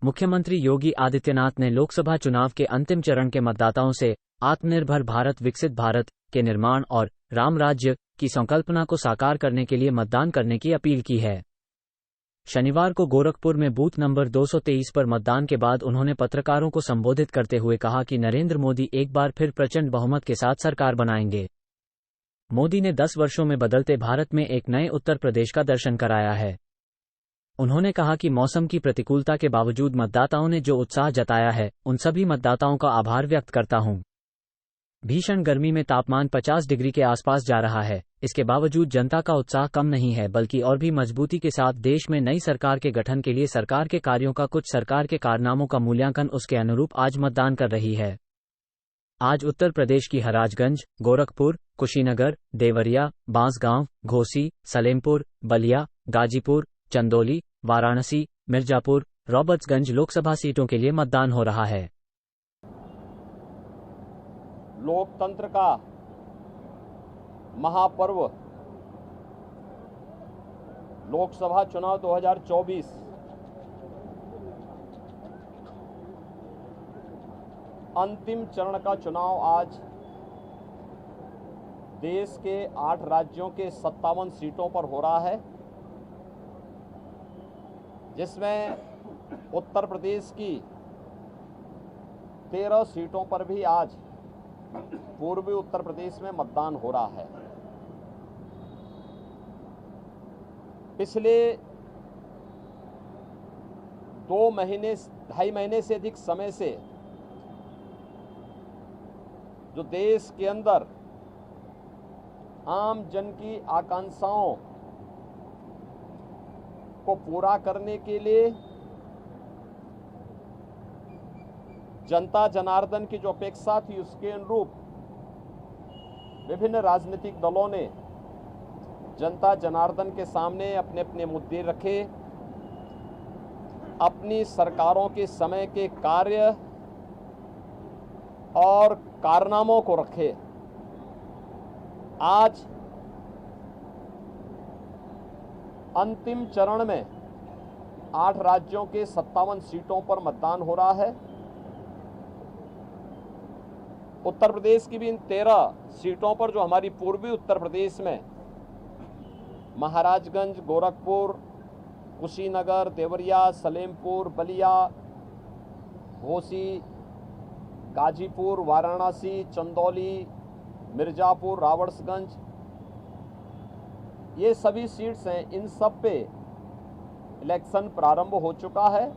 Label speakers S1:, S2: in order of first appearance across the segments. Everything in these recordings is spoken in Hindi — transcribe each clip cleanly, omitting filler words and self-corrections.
S1: मुख्यमंत्री योगी आदित्यनाथ ने लोकसभा चुनाव के अंतिम चरण के मतदाताओं से आत्मनिर्भर भारत विकसित भारत के निर्माण और राम राज्य की संकल्पना को साकार करने के लिए मतदान करने की अपील की है। शनिवार को गोरखपुर में बूथ नंबर 223 पर मतदान के बाद उन्होंने पत्रकारों को संबोधित करते हुए कहा कि नरेंद्र मोदी एक बार फिर प्रचंड बहुमत के साथ सरकार बनाएंगे। मोदी ने 10 वर्षों में बदलते भारत में एक नए उत्तर प्रदेश का दर्शन कराया है। उन्होंने कहा कि मौसम की प्रतिकूलता के बावजूद मतदाताओं ने जो उत्साह जताया है, उन सभी मतदाताओं का आभार व्यक्त करता हूं। भीषण गर्मी में तापमान 50 डिग्री के आसपास जा रहा है, इसके बावजूद जनता का उत्साह कम नहीं है, बल्कि और भी मजबूती के साथ देश में नई सरकार के गठन के लिए सरकार के कार्यों का, कुछ सरकार के कारनामों का मूल्यांकन उसके अनुरूप आज मतदान कर रही है। आज उत्तर प्रदेश की महाराजगंज, गोरखपुर, कुशीनगर, देवरिया, बांसगांव, घोसी, सलेमपुर, बलिया, गाजीपुर, चंदौली, वाराणसी, मिर्जापुर, रॉबर्ट्सगंज लोकसभा सीटों के लिए मतदान हो रहा है।
S2: लोकतंत्र का महापर्व लोकसभा चुनाव 2024 अंतिम चरण का चुनाव आज देश के 8 राज्यों के 57 सीटों पर हो रहा है, जिसमें उत्तर प्रदेश की 13 सीटों पर भी आज पूर्वी उत्तर प्रदेश में मतदान हो रहा है। पिछले 2.5 महीने से अधिक समय से जो देश के अंदर आम जन की आकांक्षाओं को पूरा करने के लिए जनता जनार्दन की जो अपेक्षा थी, उसके अनुरूप विभिन्न राजनीतिक दलों ने जनता जनार्दन के सामने अपने अपने मुद्दे रखे, अपनी सरकारों के समय के कार्य और कारनामों को रखे। आज अंतिम चरण में 8 राज्यों के 57 सीटों पर मतदान हो रहा है। उत्तर प्रदेश की भी इन 13 सीटों पर, जो हमारी पूर्वी उत्तर प्रदेश में महाराजगंज, गोरखपुर, कुशीनगर, देवरिया, सलेमपुर, बलिया, घोसी, गाजीपुर, वाराणसी, चंदौली, मिर्जापुर, रॉबर्ट्सगंज, ये सभी सीट्स हैं। इन सब पे इलेक्शन प्रारंभ हो चुका है।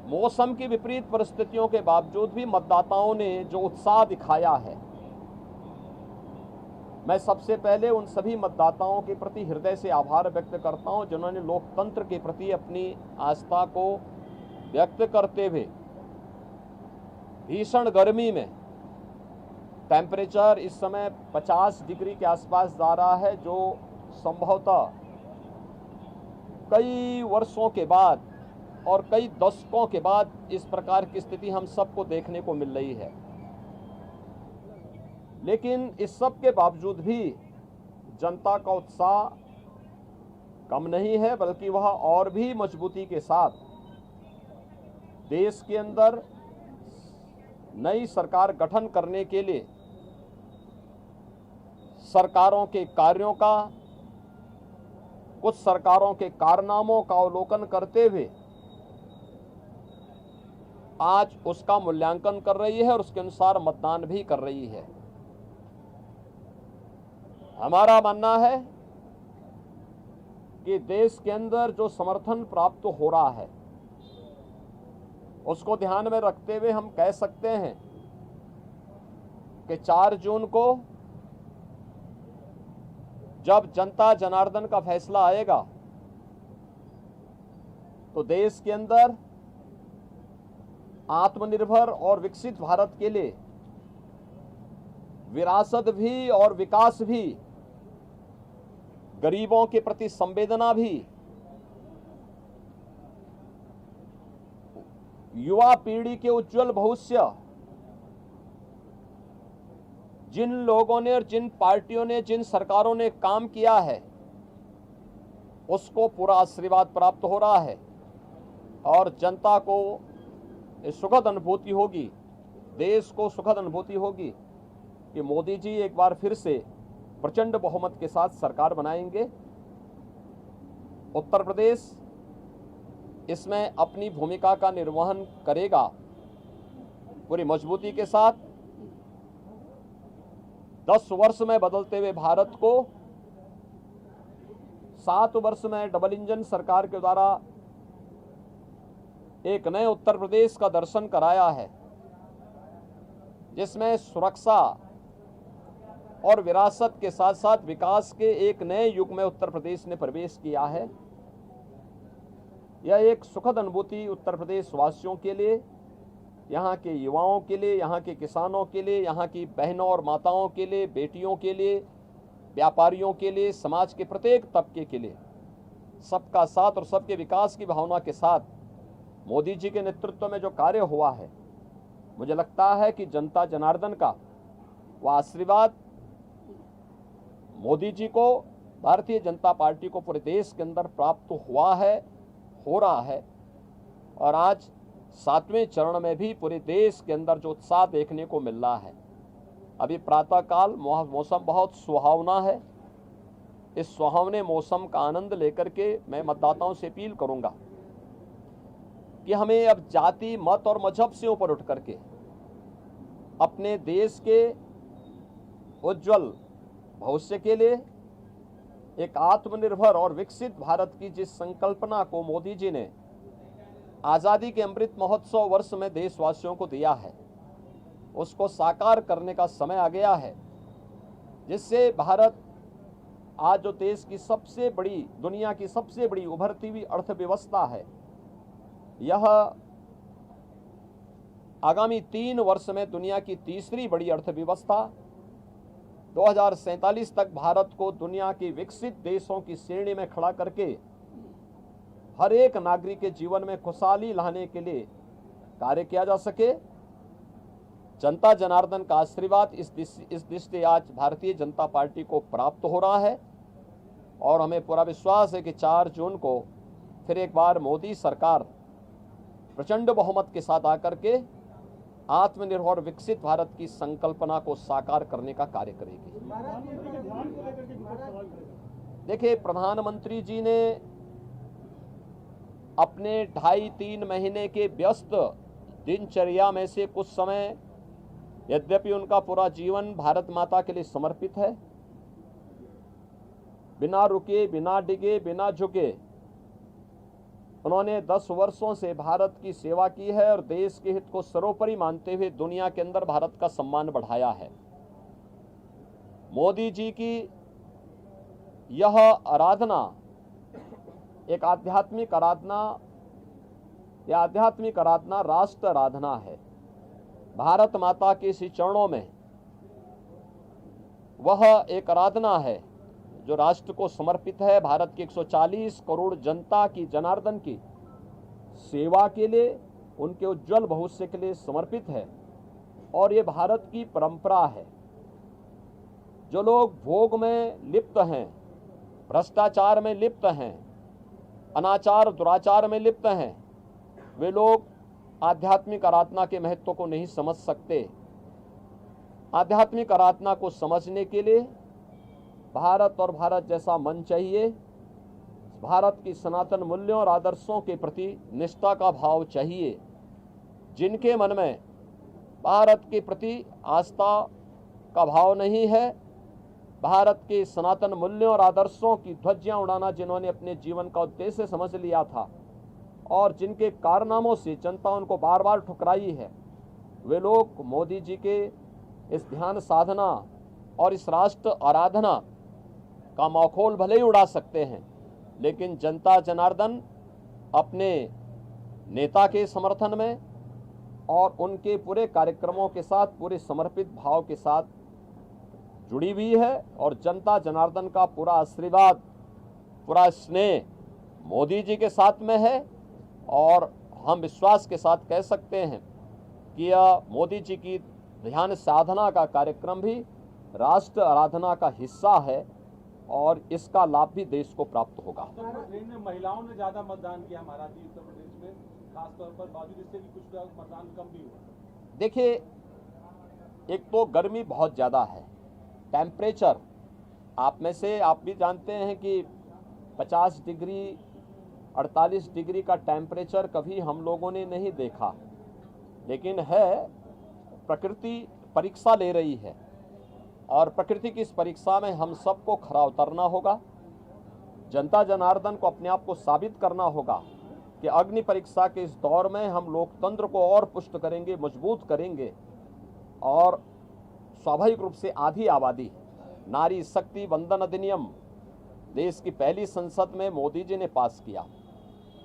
S2: मौसम की विपरीत परिस्थितियों के बावजूद भी मतदाताओं ने जो उत्साह दिखाया है, मैं सबसे पहले उन सभी मतदाताओं के प्रति हृदय से आभार व्यक्त करता हूं, जिन्होंने लोकतंत्र के प्रति अपनी आस्था को व्यक्त करते हुए भीषण गर्मी में, टेम्परेचर इस समय 50 डिग्री के आसपास जा रहा है, जो संभवतः कई वर्षों के बाद और कई दशकों के बाद इस प्रकार की स्थिति हम सबको देखने को मिल रही है। लेकिन इस सब के बावजूद भी जनता का उत्साह कम नहीं है, बल्कि वह और भी मजबूती के साथ देश के अंदर नई सरकार गठन करने के लिए सरकारों के कार्यों का, कुछ सरकारों के कारनामों का अवलोकन करते हुए आज उसका मूल्यांकन कर रही है और उसके अनुसार मतदान भी कर रही है। हमारा मानना है कि देश के अंदर जो समर्थन प्राप्त हो रहा है, उसको ध्यान में रखते हुए हम कह सकते हैं कि 4 जून को जब जनता जनार्दन का फैसला आएगा, तो देश के अंदर आत्मनिर्भर और विकसित भारत के लिए विरासत भी और विकास भी, गरीबों के प्रति संवेदना भी, युवा पीढ़ी के उज्जवल भविष्य, जिन लोगों ने और जिन पार्टियों ने, जिन सरकारों ने काम किया है, उसको पूरा आशीर्वाद प्राप्त हो रहा है और जनता को सुखद अनुभूति होगी, देश को सुखद अनुभूति होगी कि मोदी जी एक बार फिर से प्रचंड बहुमत के साथ सरकार बनाएंगे। उत्तर प्रदेश इसमें अपनी भूमिका का निर्वहन करेगा पूरी मजबूती के साथ। 10 वर्ष में बदलते हुए भारत को 7 वर्ष में डबल इंजन सरकार के द्वारा एक नए उत्तर प्रदेश का दर्शन कराया है, जिसमें सुरक्षा और विरासत के साथ साथ विकास के एक नए युग में उत्तर प्रदेश ने प्रवेश किया है। यह एक सुखद अनुभूति उत्तर प्रदेश वासियों के लिए, यहाँ के युवाओं के लिए, यहाँ के किसानों के लिए, यहाँ की बहनों और माताओं के लिए, बेटियों के लिए, व्यापारियों के लिए, समाज के प्रत्येक तबके के लिए सबका साथ और सबके विकास की भावना के साथ मोदी जी के नेतृत्व में जो कार्य हुआ है, मुझे लगता है कि जनता जनार्दन का वह आशीर्वाद मोदी जी को, भारतीय जनता पार्टी को पूरे देश के अंदर प्राप्त हुआ है, हो रहा है। और आज 7वें चरण में भी पूरे देश के अंदर जो उत्साह देखने को मिल रहा है। अभी प्रातःकाल मौसम बहुत सुहावना है। इस सुहावने मौसम का आनंद लेकर के मैं मतदाताओं से अपील करूंगा कि हमें अब जाति, मत और मजहब से ऊपर उठ करके अपने देश के उज्जवल भविष्य के लिए एक आत्मनिर्भर और विकसित भारत की जिस संकल्पना को मोदी जी ने आज़ादी के अमृत महोत्सव वर्ष में देशवासियों को दिया है, उसको साकार करने का समय आ गया है, जिससे भारत आज जो देश की सबसे बड़ी, दुनिया की सबसे बड़ी उभरती हुई अर्थव्यवस्था है, यह आगामी 3 वर्ष में दुनिया की तीसरी बड़ी अर्थव्यवस्था, 2047 तक भारत को दुनिया के विकसित देशों की श्रेणी में खड़ा करके हर एक नागरिक के जीवन में खुशहाली लाने के लिए कार्य किया जा सके। जनता जनार्दन का आशीर्वाद इस दृष्टि आज भारतीय जनता पार्टी को प्राप्त हो रहा है और हमें पूरा विश्वास है कि 4 जून को फिर एक बार मोदी सरकार प्रचंड बहुमत के साथ आकर के आत्मनिर्भर विकसित भारत की संकल्पना को साकार करने का कार्य करेगी। देखिए, प्रधानमंत्री जी ने अपने 2.5-3 महीने के व्यस्त दिनचर्या में से कुछ समय, यद्यपि उनका पूरा जीवन भारत माता के लिए समर्पित है, बिना रुके, बिना डिगे, बिना झुके उन्होंने 10 वर्षों से भारत की सेवा की है और देश के हित को सर्वोपरि मानते हुए दुनिया के अंदर भारत का सम्मान बढ़ाया है। मोदी जी की यह आराधना एक आध्यात्मिक आराधना, यह आध्यात्मिक आराधना राष्ट्र आराधना है। भारत माता के इस चरणों में वह एक आराधना है जो राष्ट्र को समर्पित है, भारत की 140 करोड़ जनता की, जनार्दन की सेवा के लिए, उनके उज्जवल भविष्य के लिए समर्पित है। और ये भारत की परंपरा है। जो लोग भोग में लिप्त हैं, भ्रष्टाचार में लिप्त हैं, अनाचार दुराचार में लिप्त हैं, वे लोग आध्यात्मिक आराधना के महत्व को नहीं समझ सकते। आध्यात्मिक आराधना को समझने के लिए भारत और भारत जैसा मन चाहिए। भारत की सनातन मूल्यों और आदर्शों के प्रति निष्ठा का भाव चाहिए। जिनके मन में भारत के प्रति आस्था का भाव नहीं है, भारत के सनातन मूल्यों और आदर्शों की ध्वजियां उड़ाना जिन्होंने अपने जीवन का उद्देश्य समझ लिया था और जिनके कारनामों से जनता उनको बार बार ठुकराई है, वे लोग मोदी जी के इस ध्यान साधना और इस राष्ट्र आराधना का मखौल भले ही उड़ा सकते हैं, लेकिन जनता जनार्दन अपने नेता के समर्थन में और उनके पूरे कार्यक्रमों के साथ पूरे समर्पित भाव के साथ जुड़ी हुई है। और जनता जनार्दन का पूरा आशीर्वाद, पूरा स्नेह मोदी जी के साथ में है। और हम विश्वास के साथ कह सकते हैं कि यह मोदी जी की ध्यान साधना का कार्यक्रम भी राष्ट्र आराधना का हिस्सा है। और इसका लाभ भी देश को प्राप्त होगा।
S3: उत्तर प्रदेश में महिलाओं ने ज्यादा मतदान किया महाराज जी, उत्तर प्रदेश में खासतौर पर, बावजूद इससे भी कुछ मतदान कम भी हुआ।
S2: देखिए, एक तो गर्मी बहुत ज़्यादा है, टेम्परेचर आप में से आप भी जानते हैं कि 50 डिग्री 48 डिग्री का टेम्परेचर कभी हम लोगों ने नहीं देखा, लेकिन है प्रकृति परीक्षा ले रही है और प्रकृति की इस परीक्षा में हम सबको खरा उतरना होगा। जनता जनार्दन को अपने आप को साबित करना होगा कि अग्नि परीक्षा के इस दौर में हम लोकतंत्र को और पुष्ट करेंगे, मजबूत करेंगे। और स्वाभाविक रूप से आधी आबादी नारी शक्ति वंदन अधिनियम देश की पहली संसद में मोदी जी ने पास किया।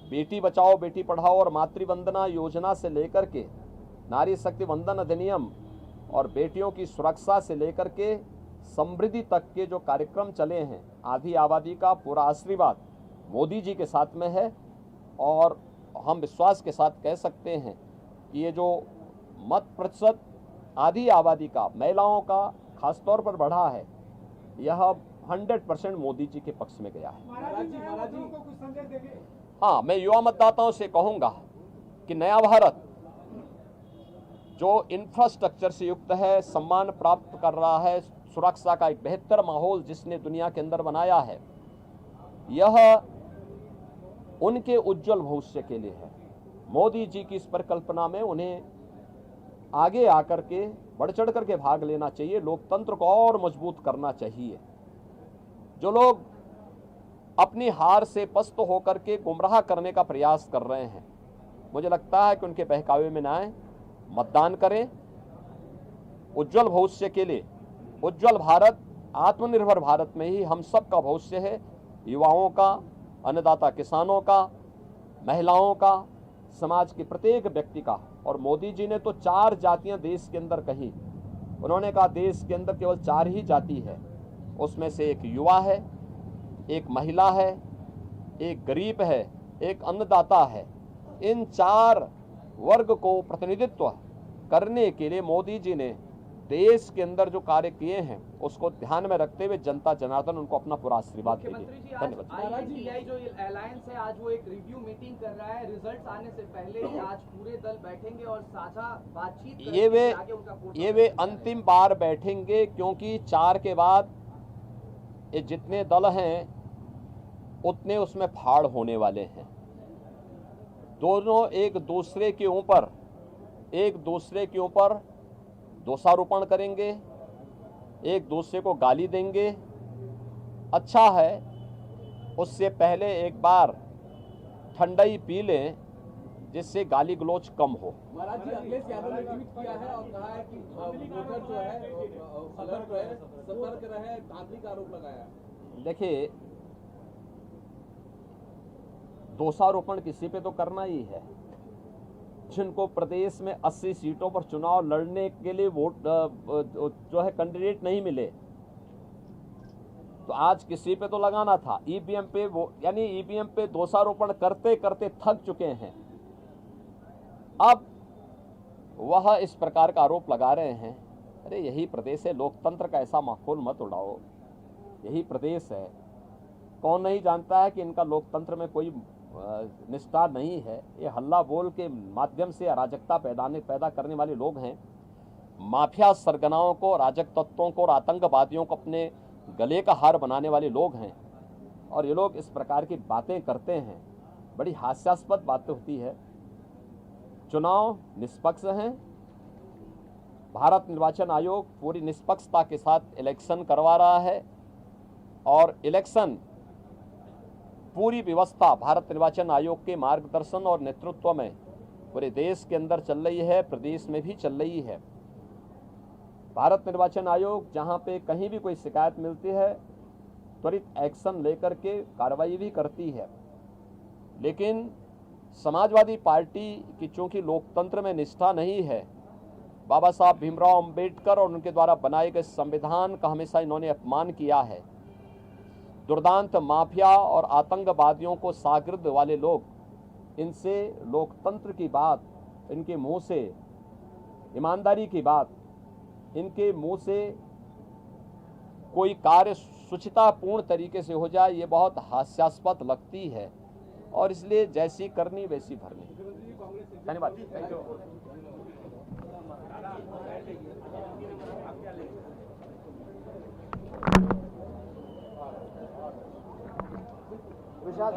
S2: बेटी बचाओ बेटी पढ़ाओ और मातृवंदना योजना से लेकर के नारी शक्ति वंदन अधिनियम और बेटियों की सुरक्षा से लेकर के समृद्धि तक के जो कार्यक्रम चले हैं, आधी आबादी का पूरा आशीर्वाद मोदी जी के साथ में है। और हम विश्वास के साथ कह सकते हैं कि ये जो मत प्रतिशत आधी आबादी का, महिलाओं का खासतौर पर बढ़ा है, यह 100% मोदी जी के पक्ष में गया है।
S3: महाराज जी को कुछ संदेश देंगे?
S2: हाँ, मैं युवा मतदाताओं से कहूँगा कि नया भारत जो इंफ्रास्ट्रक्चर से युक्त है, सम्मान प्राप्त कर रहा है, सुरक्षा का एक बेहतर माहौल जिसने दुनिया के अंदर बनाया है, यह उनके उज्जवल भविष्य के लिए है। मोदी जी की इस परिकल्पना में उन्हें आगे आकर के बढ़ चढ़ करके भाग लेना चाहिए, लोकतंत्र को और मजबूत करना चाहिए। जो लोग अपनी हार से पस्त होकर के गुमराह करने का प्रयास कर रहे हैं, मुझे लगता है कि उनके बहकावे में ना आए, मतदान करें। उज्जवल भविष्य के लिए, उज्जवल भारत, आत्मनिर्भर भारत में ही हम सब का भविष्य है, युवाओं का, अन्नदाता किसानों का, महिलाओं का, समाज के प्रत्येक व्यक्ति का। और मोदी जी ने तो 4 जातियां देश के अंदर कही। उन्होंने कहा देश के अंदर केवल 4 ही जाति है, उसमें से एक युवा है, एक महिला है, एक गरीब है, एक अन्नदाता है। इन 4 वर्ग को प्रतिनिधित्व करने के लिए मोदी जी ने देश के अंदर जो कार्य किए हैं उसको ध्यान में रखते हुए जनता जनार्दन उनको अपना पूरा आशीर्वाद देंगे। धन्यवाद।
S4: INDI जो अलायंस है, आज वो एक रिव्यू मीटिंग कर रहा है। रिजल्ट्स आने से पहले ही आज पूरे दल बैठेंगे और साझा बातचीत करेंगे।
S2: ये वे अंतिम बार बैठेंगे, क्योंकि 4 के बाद ये जितने दल हैं उतने उसमें फाड़ होने वाले हैं। दोनों एक दूसरे के ऊपर दोषारोपण करेंगे, एक दूसरे को गाली देंगे। अच्छा है उससे पहले एक बार ठंडाई पी लें, जिससे गाली गलोच कम हो।
S3: महाराज जी, अखिलेश यादव ने ट्वीट किया है और कहा है कि वोटर जो है सतर्क रहे, धांधली का आरोप लगाया।
S2: देखिए, दोषारोपण किसी पे तो करना ही है। जिनको प्रदेश में 80 सीटों पर चुनाव लड़ने के लिए वोट जो है कैंडिडेट नहीं मिले, तो आज किसी पे तो लगाना था। ईवीएम पे यानी ईवीएम पे दोषारोपण करते करते थक चुके हैं। अब वह इस प्रकार का आरोप लगा रहे हैं। अरे यही प्रदेश है, लोकतंत्र का ऐसा माहौल मत उड़ाओ। यही प्रदेश है। कौन नहीं जानता है कि इनका लोकतंत्र में कोई निष्ठा नहीं है। ये हल्ला बोल के माध्यम से अराजकता पैदा करने वाले लोग हैं। माफिया सरगनाओं को, अराजक तत्वों को और आतंकवादियों को अपने गले का हार बनाने वाले लोग हैं। और ये लोग इस प्रकार की बातें करते हैं, बड़ी हास्यास्पद बातें होती है। चुनाव निष्पक्ष हैं। भारत निर्वाचन आयोग पूरी निष्पक्षता के साथ इलेक्शन करवा रहा है और इलेक्शन पूरी व्यवस्था भारत निर्वाचन आयोग के मार्गदर्शन और नेतृत्व में पूरे देश के अंदर चल रही है, प्रदेश में भी चल रही है। भारत निर्वाचन आयोग जहां पे कहीं भी कोई शिकायत मिलती है, त्वरित एक्शन लेकर के कार्रवाई भी करती है। लेकिन समाजवादी पार्टी की चूंकि लोकतंत्र में निष्ठा नहीं है, बाबा साहब भीमराव अंबेडकर और उनके द्वारा बनाए गए संविधान का हमेशा इन्होंने अपमान किया है। दुर्दांत माफिया और आतंकवादियों को शागिर्द वाले लोग, इनसे लोकतंत्र की बात, इनके मुंह से ईमानदारी की बात, इनके मुंह से कोई कार्य शुचितापूर्ण तरीके से हो जाए, ये बहुत हास्यास्पद लगती है और इसलिए जैसी करनी वैसी भरनी। धन्यवाद।
S5: विशाल